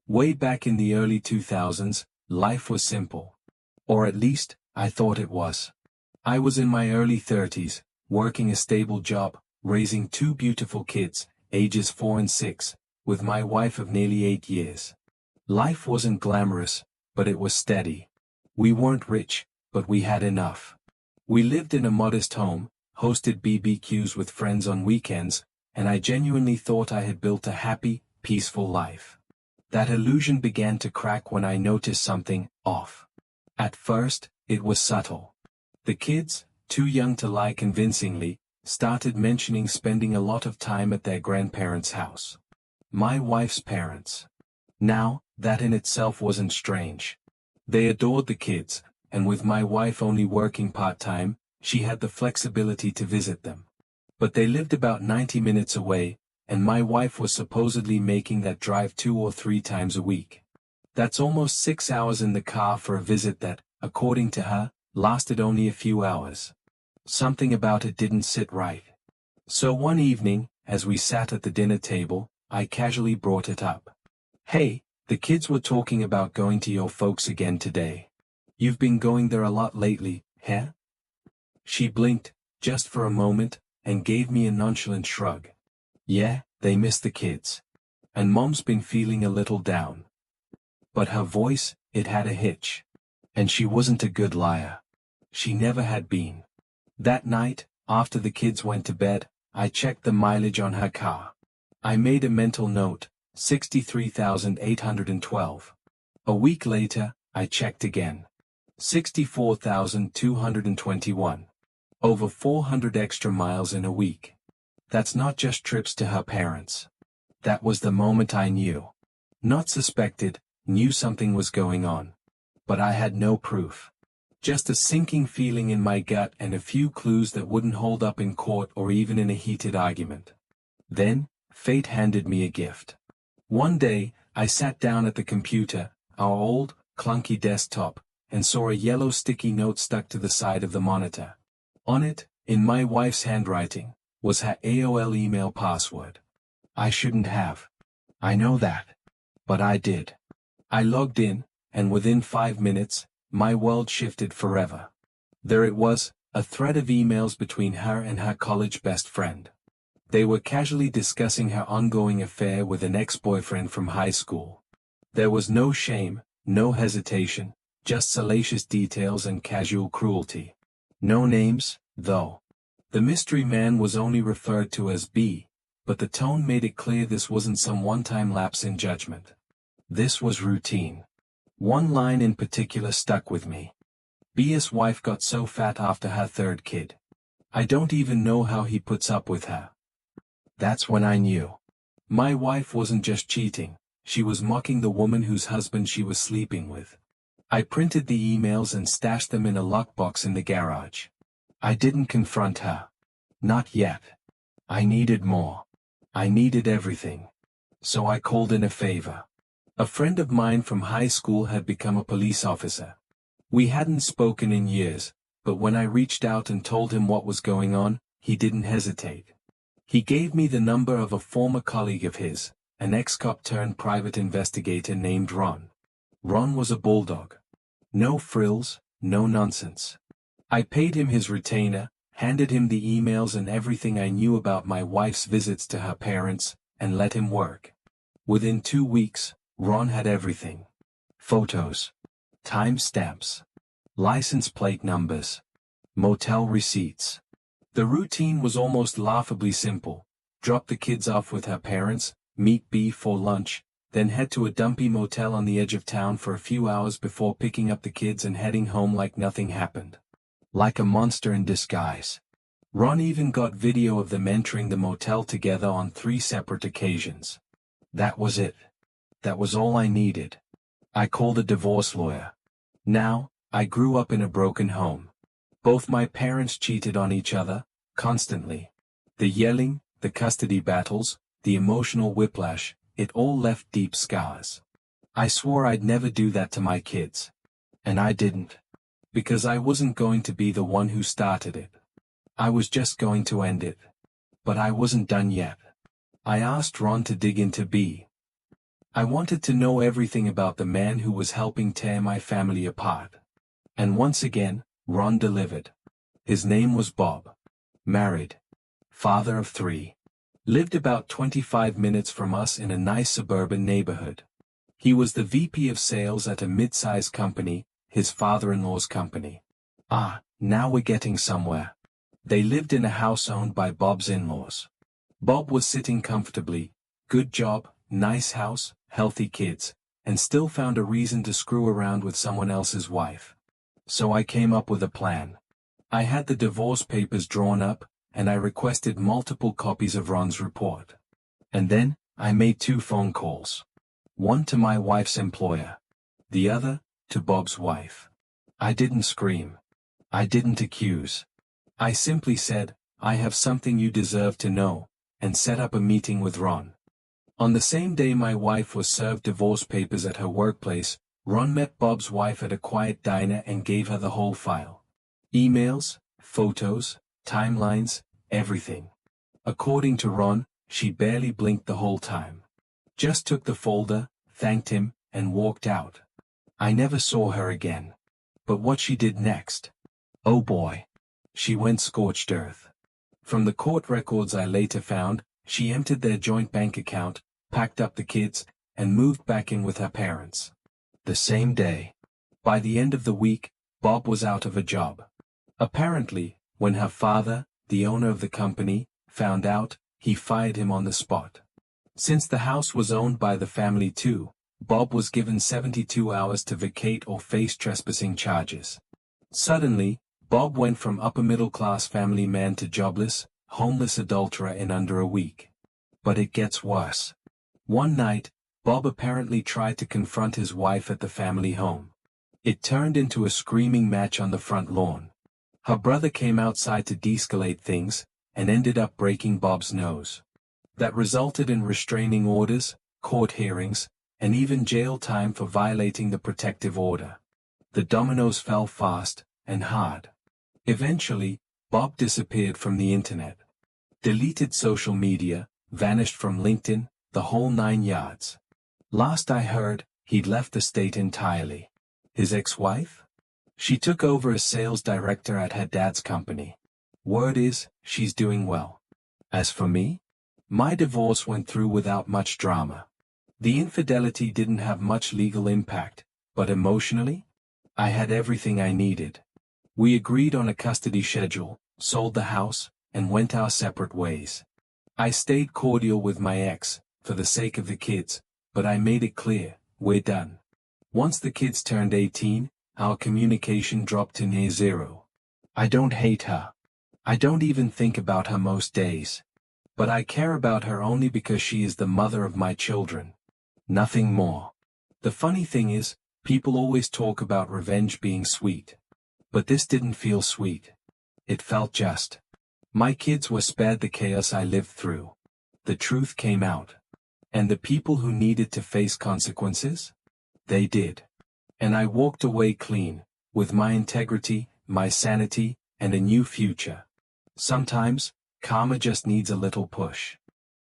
Way back in the early 2000s, life was simple. Or at least, I thought it was. I was in my early 30s, working a stable job, raising two beautiful kids, ages 4 and 6, with my wife of nearly 8 years. Life wasn't glamorous, but it was steady. We weren't rich, but we had enough. We lived in a modest home, hosted BBQs with friends on weekends, and I genuinely thought I had built a happy, peaceful life. That illusion began to crack when I noticed something off. At first, it was subtle. The kids, too young to lie convincingly, started mentioning spending a lot of time at their grandparents' house. My wife's parents. Now, that in itself wasn't strange. They adored the kids, and with my wife only working part-time, she had the flexibility to visit them. But they lived about 90 minutes away, and my wife was supposedly making that drive 2 or 3 times a week. That's almost 6 hours in the car for a visit that, according to her, lasted only a few hours. Something about it didn't sit right. So one evening, as we sat at the dinner table, I casually brought it up. "Hey, the kids were talking about going to your folks again today. You've been going there a lot lately, huh?" She blinked, just for a moment, and gave me a nonchalant shrug. "Yeah, they miss the kids. And Mom's been feeling a little down." But her voice, it had a hitch. And she wasn't a good liar. She never had been. That night, after the kids went to bed, I checked the mileage on her car. I made a mental note, 63,812. A week later, I checked again. 64,221. Over 400 extra miles in a week. That's not just trips to her parents. That was the moment I knew. Not suspected, knew something was going on. But I had no proof. Just a sinking feeling in my gut and a few clues that wouldn't hold up in court or even in a heated argument. Then, fate handed me a gift. One day, I sat down at the computer, our old, clunky desktop, and saw a yellow sticky note stuck to the side of the monitor. On it, in my wife's handwriting, was her AOL email password. I shouldn't have. I know that. But I did. I logged in, and within 5 minutes, my world shifted forever. There it was, a thread of emails between her and her college best friend. They were casually discussing her ongoing affair with an ex-boyfriend from high school. There was no shame, no hesitation, just salacious details and casual cruelty. No names, though. The mystery man was only referred to as B, but the tone made it clear this wasn't some one-time lapse in judgment. This was routine. One line in particular stuck with me. B's wife got so fat after her 3rd kid. I don't even know how he puts up with her. That's when I knew. My wife wasn't just cheating, she was mocking the woman whose husband she was sleeping with. I printed the emails and stashed them in a lockbox in the garage. I didn't confront her. Not yet. I needed more. I needed everything. So I called in a favor. A friend of mine from high school had become a police officer. We hadn't spoken in years, but when I reached out and told him what was going on, he didn't hesitate. He gave me the number of a former colleague of his, an ex-cop turned private investigator named Ron. Ron was a bulldog. No frills, no nonsense. I paid him his retainer, handed him the emails and everything I knew about my wife's visits to her parents, and let him work. Within 2 weeks, Ron had everything. Photos. Timestamps. License plate numbers. Motel receipts. The routine was almost laughably simple. Drop the kids off with her parents, meet B for lunch, then head to a dumpy motel on the edge of town for a few hours before picking up the kids and heading home like nothing happened. Like a monster in disguise. Ron even got video of them entering the motel together on 3 separate occasions. That was it. That was all I needed. I called a divorce lawyer. Now, I grew up in a broken home. Both my parents cheated on each other, constantly. The yelling, the custody battles, the emotional whiplash, it all left deep scars. I swore I'd never do that to my kids. And I didn't. Because I wasn't going to be the one who started it. I was just going to end it. But I wasn't done yet. I asked Ron to dig into B. I wanted to know everything about the man who was helping tear my family apart. And once again, Ron delivered. His name was Bob. Married. Father of 3. Lived about 25 minutes from us in a nice suburban neighborhood. He was the VP of sales at a mid-sized company, his father-in-law's company. Ah, now we're getting somewhere. They lived in a house owned by Bob's in-laws. Bob was sitting comfortably, good job, nice house, healthy kids, and still found a reason to screw around with someone else's wife. So I came up with a plan. I had the divorce papers drawn up, and I requested multiple copies of Ron's report. And then, I made 2 phone calls. One to my wife's employer. The other, to Bob's wife. I didn't scream. I didn't accuse. I simply said, I have something you deserve to know, and set up a meeting with Ron. On the same day my wife was served divorce papers at her workplace, Ron met Bob's wife at a quiet diner and gave her the whole file. Emails, photos, timelines, everything. According to Ron, she barely blinked the whole time. Just took the folder, thanked him, and walked out. I never saw her again. But what she did next? Oh boy. She went scorched earth. From the court records I later found, she emptied their joint bank account, packed up the kids, and moved back in with her parents. The same day. By the end of the week, Bob was out of a job. Apparently, when her father, the owner of the company, found out, he fired him on the spot. Since the house was owned by the family too, Bob was given 72 hours to vacate or face trespassing charges. Suddenly, Bob went from upper-middle-class family man to jobless, homeless adulterer in under a week. But it gets worse. One night, Bob apparently tried to confront his wife at the family home. It turned into a screaming match on the front lawn. Her brother came outside to de-escalate things, and ended up breaking Bob's nose. That resulted in restraining orders, court hearings, and even jail time for violating the protective order. The dominoes fell fast, and hard. Eventually, Bob disappeared from the internet. Deleted social media, vanished from LinkedIn, the whole 9 yards. Last I heard, he'd left the state entirely. His ex-wife? She took over as sales director at her dad's company. Word is, she's doing well. As for me? My divorce went through without much drama. The infidelity didn't have much legal impact, but emotionally? I had everything I needed. We agreed on a custody schedule, sold the house, and went our separate ways. I stayed cordial with my ex, for the sake of the kids, but I made it clear, we're done. Once the kids turned 18, our communication dropped to near zero. I don't hate her. I don't even think about her most days. But I care about her only because she is the mother of my children. Nothing more. The funny thing is, people always talk about revenge being sweet. But this didn't feel sweet. It felt just. My kids were spared the chaos I lived through. The truth came out. And the people who needed to face consequences? They did. And I walked away clean, with my integrity, my sanity, and a new future. Sometimes, karma just needs a little push.